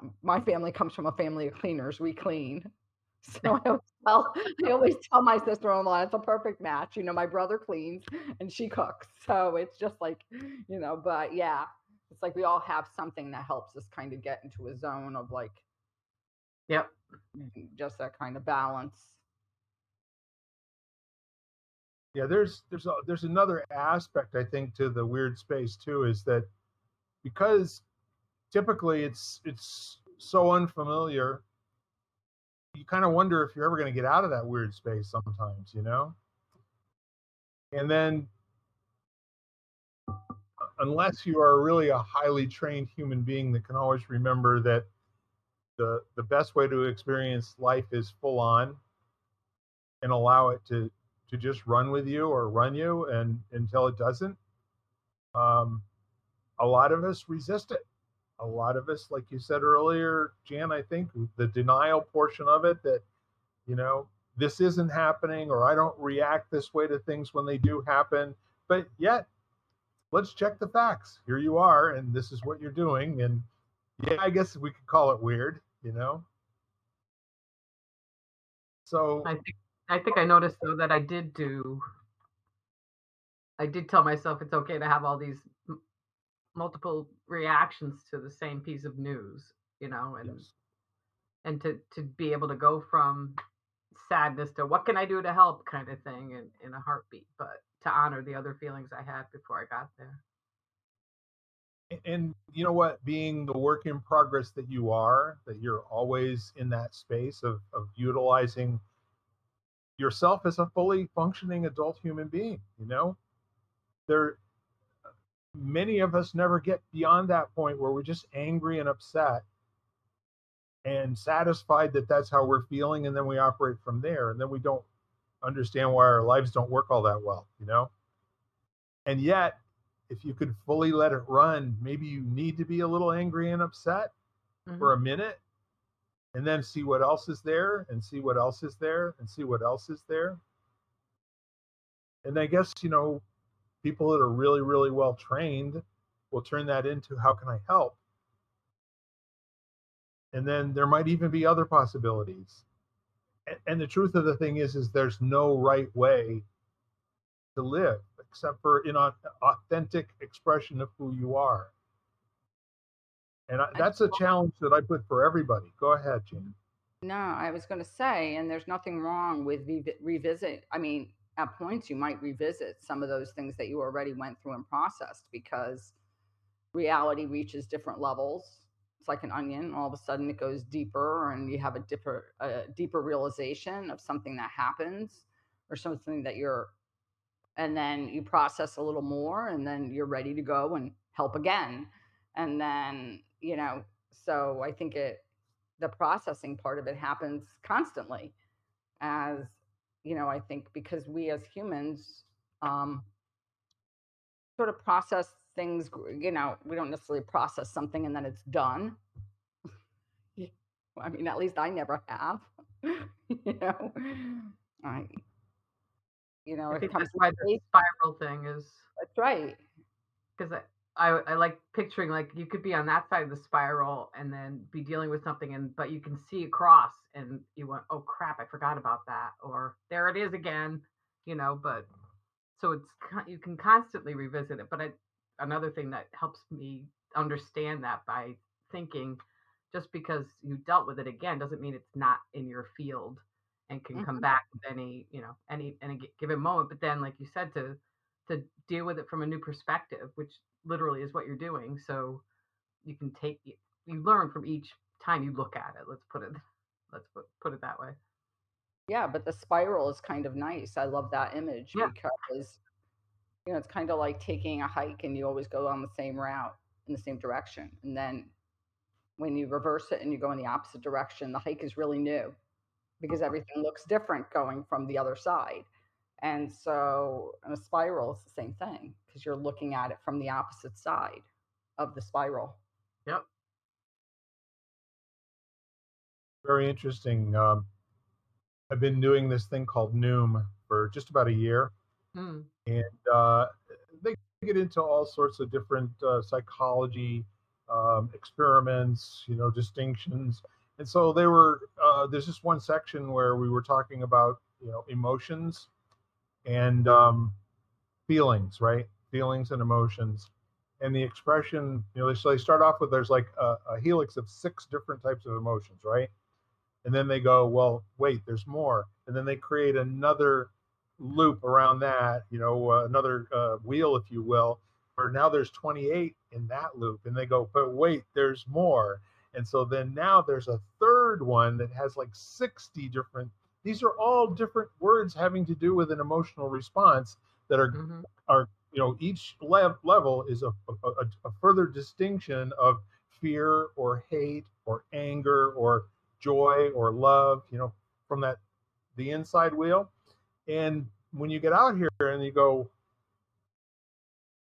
Mm. my family comes from a family of cleaners. We clean. So I always tell my sister-in-law it's a perfect match. My brother cleans and she cooks. So it's just like, but yeah, it's like we all have something that helps us kind of get into a zone of like Yep. just that kind of balance. Yeah, there's another aspect I think to the weird space too, is that because typically it's so unfamiliar, you kind of wonder if you're ever going to get out of that weird space sometimes, and then unless you are really a highly trained human being that can always remember that the best way to experience life is full on and allow it to just run with you or run you and until it doesn't. um, a lot of us resist it. A lot of us, like you said earlier, Jan, I think the denial portion of it, that you know this isn't happening, or I don't react this way to things when they do happen. But yet, let's check the facts. Here you are, and this is what you're doing. And yeah, I guess we could call it weird. So I think I noticed though that I did tell myself it's okay to have all these multiple reactions to the same piece of news, and yes. to be able to go from sadness to what can I do to help kind of thing in a heartbeat, but to honor the other feelings I had before I got there. And you know what, being the work in progress that you are, that you're always in that space of utilizing yourself as a fully functioning adult human being. There Many of us never get beyond that point where we're just angry and upset and satisfied that that's how we're feeling, and then we operate from there, and then we don't understand why our lives don't work all that well. And yet, if you could fully let it run, maybe you need to be a little angry and upset Hmm. for a minute, and then see what else is there, and see what else is there, and see what else is there. And I guess, people that are really, really well trained will turn that into, how can I help? And then there might even be other possibilities. And the truth of the thing is there's no right way to live except for in an authentic expression of who you are. And I that's a challenge that I put for everybody. Go ahead, Jan. No, I was going to say, and there's nothing wrong with revisit. I mean, at points you might revisit some of those things that you already went through and processed because reality reaches different levels. It's like an onion. All of a sudden, it goes deeper, and you have a deeper realization of something that happens or something that and then you process a little more, and then you're ready to go and help again. And then, so I think the processing part of it happens constantly as, I think because we as humans, um, sort of process things, we don't necessarily process something and then it's done. Yeah. I mean, at least I never have. you know, I, I it think comes that's with why the age. spiral thing is That's right. because I like picturing like you could be on that side of the spiral and then be dealing with something but you can see across and you went, oh crap, I forgot about that, or there it is again, but so you can constantly revisit it. But another thing that helps me understand that by thinking just because you dealt with it again doesn't mean it's not in your field and can come Mhm. back with any given moment. But then, like you said, to deal with it from a new perspective, which literally is what you're doing. So you can you learn from each time you look at it. Let's put it that way. Yeah, but the spiral is kind of nice. I love that image Yeah. because It's kind of like taking a hike and you always go on the same route in the same direction. And then when you reverse it and you go in the opposite direction, the hike is really new because everything looks different going from the other side. And so in a spiral, it's the same thing because you're looking at it from the opposite side of the spiral. Yep. Very interesting. I've been doing this thing called Noom for just about a year, Mm. and they get into all sorts of different psychology experiments, distinctions. And so they were there's just one section where we were talking about emotions and feelings, right? Feelings and emotions. And the expression, so they start off with there's like a helix of 6 different types of emotions, right? And then they go, well, wait, there's more. And then they create another loop around that, another wheel, if you will, where now there's 28 in that loop. And they go, but wait, there's more. And so then now there's a third one that has like 60 different, these are all different words having to do with an emotional response that Hmm. are each level is a further distinction of fear or hate or anger or joy or love, from the inside wheel. And when you get out here and you go,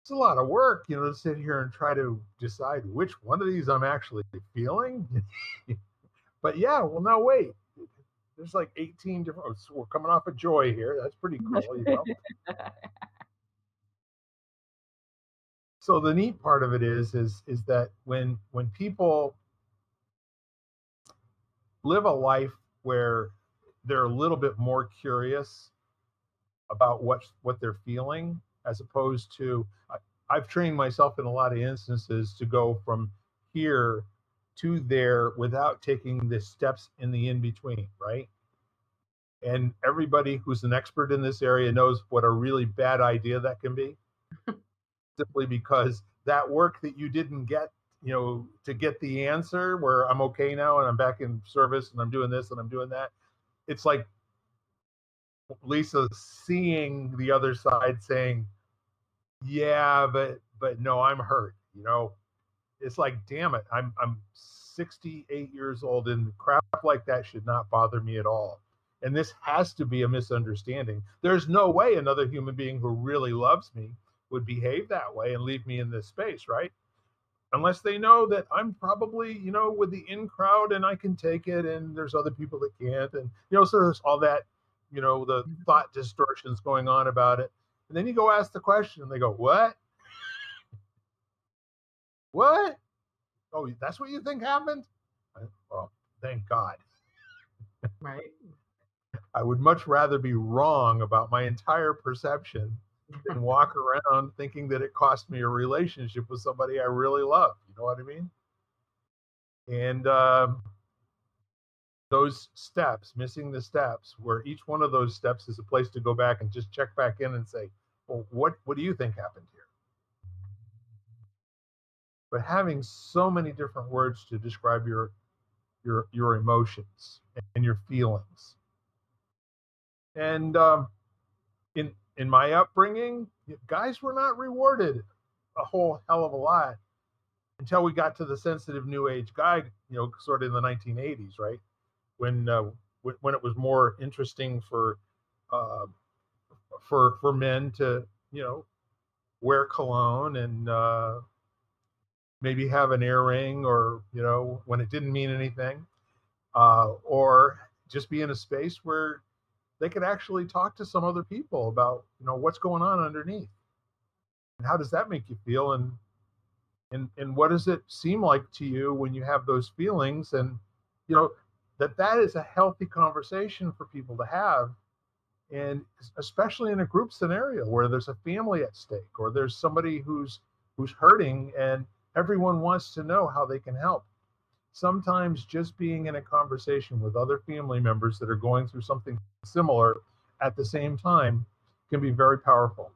it's a lot of work, to sit here and try to decide which one of these I'm actually feeling. But yeah, well, now wait. There's like 18 different. So we're coming off of joy here. That's pretty cool. So the neat part of it is that when people live a life where they're a little bit more curious about what they're feeling, as opposed to I've trained myself in a lot of instances to go from here to there without taking the steps in the in between, right? And everybody who's an expert in this area knows what a really bad idea that can be, simply because that work that you didn't get, to get the answer where I'm okay now and I'm back in service and I'm doing this and I'm doing that. It's like Lisa seeing the other side saying, yeah, but no, I'm hurt. It's like, damn it, I'm 68 years old and crap like that should not bother me at all. And this has to be a misunderstanding. There's no way another human being who really loves me would behave that way and leave me in this space, right? Unless they know that I'm probably, with the in crowd and I can take it and there's other people that can't. And, so there's all that, the thought distortions going on about it. And then you go ask the question and they go, what? What? Oh, that's what you think happened? Well, thank God. Right. I would much rather be wrong about my entire perception than walk around thinking that it cost me a relationship with somebody I really love. You know what I mean? And those steps, missing the steps, where each one of those steps is a place to go back and just check back in and say, well, what do you think happened here? But having so many different words to describe your emotions and your feelings. And in my upbringing, guys were not rewarded a whole hell of a lot until we got to the sensitive new age guy, sort of in the 1980s, right? When when it was more interesting uh, for men to wear cologne and maybe have an earring, or when it didn't mean anything, or just be in a space where they could actually talk to some other people about what's going on underneath and how does that make you feel, and what does it seem like to you when you have those feelings, and you know that is a healthy conversation for people to have, and especially in a group scenario where there's a family at stake or there's somebody who's hurting and everyone wants to know how they can help. Sometimes just being in a conversation with other family members that are going through something similar at the same time can be very powerful.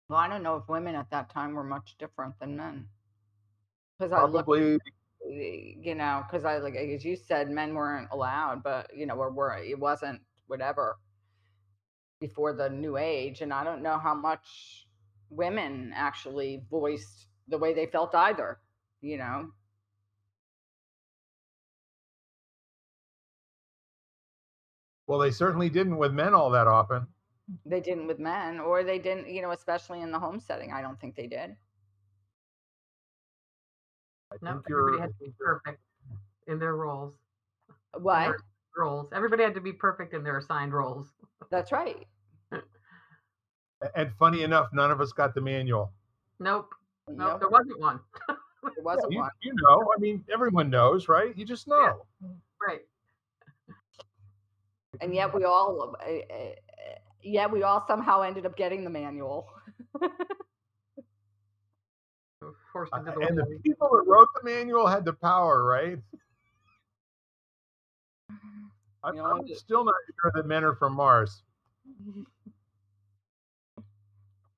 Well, I don't know if women at that time were much different than men because I look, Probably. because I like as you said, men weren't allowed, but or were it wasn't whatever. before the new age, and I don't know how much women actually voiced the way they felt either, you know. Well, they certainly didn't with men all that often. They didn't with men, or they didn't, you know, especially in the home setting. I don't think they did. I No, think everybody you're, I had to be think you're perfect in their roles, in What? their roles. Everybody had to be perfect in their assigned roles. That's right. and funny enough, none of us got the manual. Nope. Nope, Nope, there wasn't one. there Yeah, wasn't you, one. you know, I mean, everyone knows, right? You just Yeah, know. right. And yet we all somehow ended up getting the manual. We were forced into the And the world. people that wrote the manual had the power, right? I'm, You know, I'm still not sure that men are from Mars.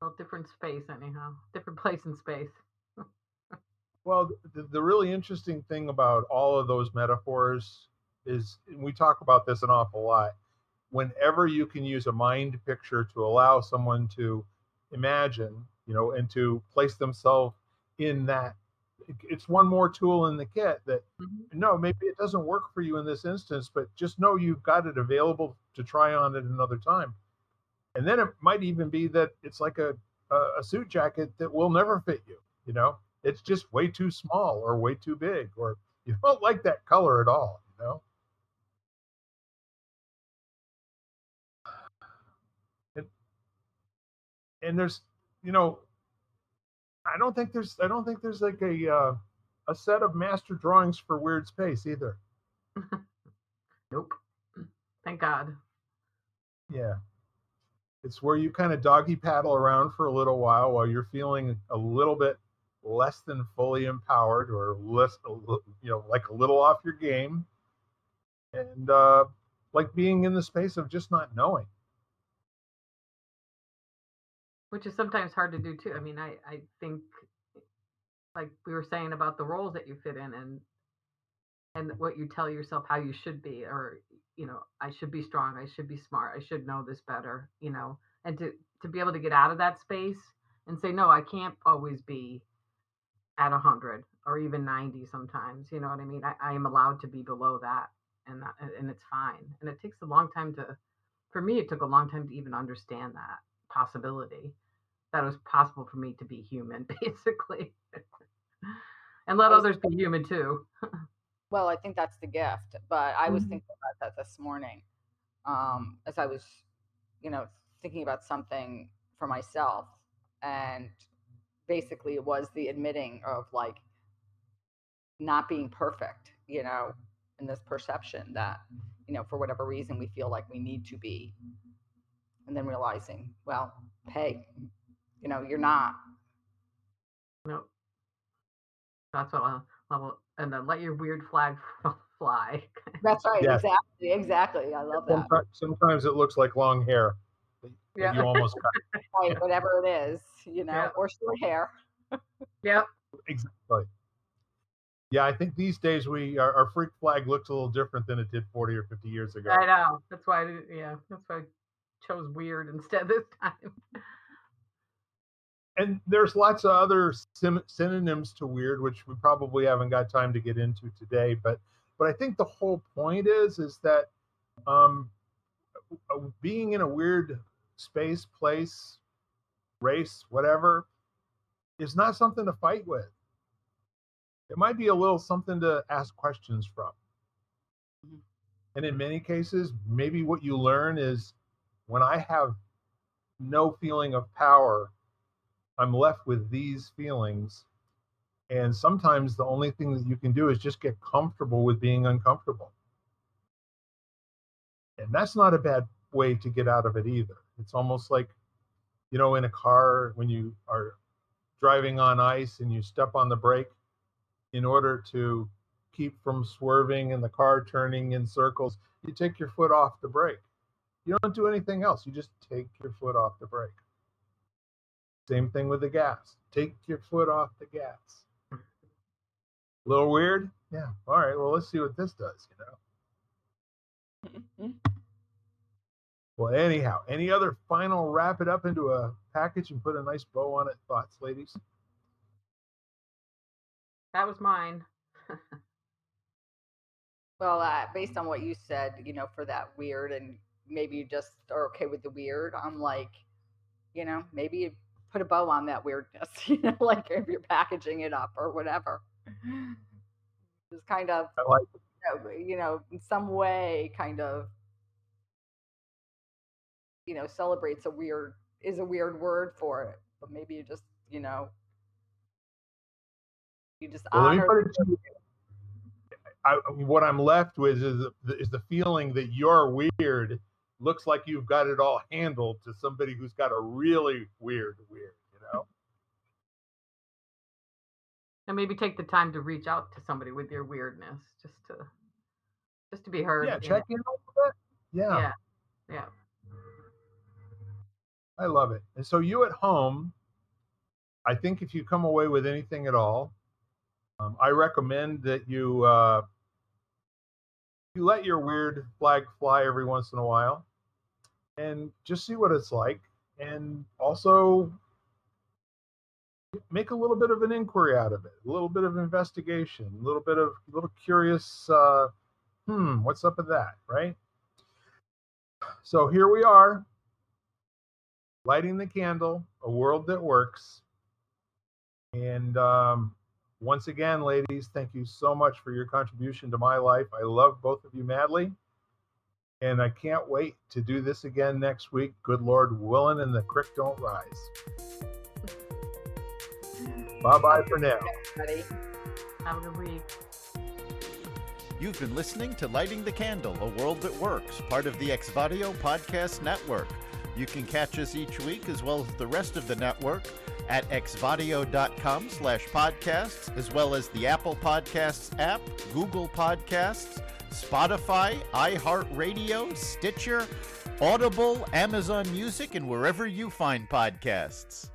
Well, different space, anyhow. Different place in space. Well, the really interesting thing about all of those metaphors is, and we talk about this an awful lot, whenever you can use a mind picture to allow someone to imagine, and to place themselves in that, it's one more tool in the kit that, Mhm. no, maybe it doesn't work for you in this instance, but just know you've got it available to try on at another time. And then it might even be that it's like a suit jacket that will never fit you. It's just way too small or way too big, or you don't like that color at all. And, and there's, you know, I don't think there's like a set of master drawings for weird space either. Nope. Thank God. Yeah. It's where you kind of doggy paddle around for a little while you're feeling a little bit less than fully empowered, or less, like a little off your game, and like being in the space of just not knowing. Which is sometimes hard to do too. I mean, I think, like we were saying about the roles that you fit in, and what you tell yourself how you should be, or I should be strong, I should be smart, I should know this better, and to be able to get out of that space and say, no, I can't always be at 100 or even 90 sometimes. You know what I mean? I am allowed to be below that, and it's fine. And it takes a long time to, for me, it took a long time to even understand that possibility, that it was possible for me to be human, basically, and let others be human too. Well, I think that's the gift. But I was Mhm. thinking about that this morning, as I was, you know, thinking about something for myself, and basically it was the admitting of like not being perfect, in this perception that, for whatever reason we feel like we need to be, and then realizing, well, hey, you're not. No, that's what and then let your weird flag fly. That's right. Yes. Exactly. Exactly. I love that. Sometimes it looks like long hair that you Yeah. almost cut. Right. Whatever it is, Yeah. or short hair. Yep. Exactly. Yeah, I think these days our freak flag looks a little different than it did 40 or 50 years ago. I know. That's why. Yeah. That's why I chose weird instead this time. And there's lots of other synonyms to weird, which we probably haven't got time to get into today. But I think the whole point is that um, being in a weird space, place, race, whatever, is not something to fight with. It might be a little something to ask questions from. And in many cases, maybe what you learn is, when I have no feeling of power, I'm left with these feelings. And sometimes the only thing that you can do is just get comfortable with being uncomfortable. And that's not a bad way to get out of it either. It's almost like, in a car, when you are driving on ice and you step on the brake in order to keep from swerving and the car turning in circles, you take your foot off the brake. You don't do anything else. You just take your foot off the brake. Same thing with the gas. Take your foot off the gas. A little weird? Yeah. All right. Well, let's see what this does. Well, anyhow, any other final wrap it up into a package and put a nice bow on it thoughts, ladies? That was mine. Well, based on what you said, for that weird, and maybe you just are okay with the weird, I'm like, maybe you put a bow on that weirdness, like if you're packaging it up or whatever. Just kind of, I like it. in some way, kind of, celebrates is a weird word for it, but maybe you just, you just Well, let me honor. put it to you. What I'm left with is the feeling that your weird looks like you've got it all handled to somebody who's got a really weird, And maybe take the time to reach out to somebody with your weirdness, just to be heard. Yeah, check in a little bit. Yeah, Yeah. I love it. And so you at home, I think if you come away with anything at all, I recommend that you let your weird flag fly every once in a while and just see what it's like. And also make a little bit of an inquiry out of it, a little bit of investigation, a little curious, what's up with that, right? So here we are, lighting the candle, a world that works. And once again, ladies, thank you so much for your contribution to my life. I love both of you madly. And I can't wait to do this again next week. Good Lord willing, and the creek don't rise. Bye-bye for now. Everybody. Have a good week. You've been listening to Lighting the Candle, a world that works, part of the Exvadio Podcast Network. You can catch us each week, as well as the rest of the network, at exvadio.com/podcasts, as well as the Apple Podcasts app, Google Podcasts, Spotify, iHeartRadio, Stitcher, Audible, Amazon Music, and wherever you find podcasts.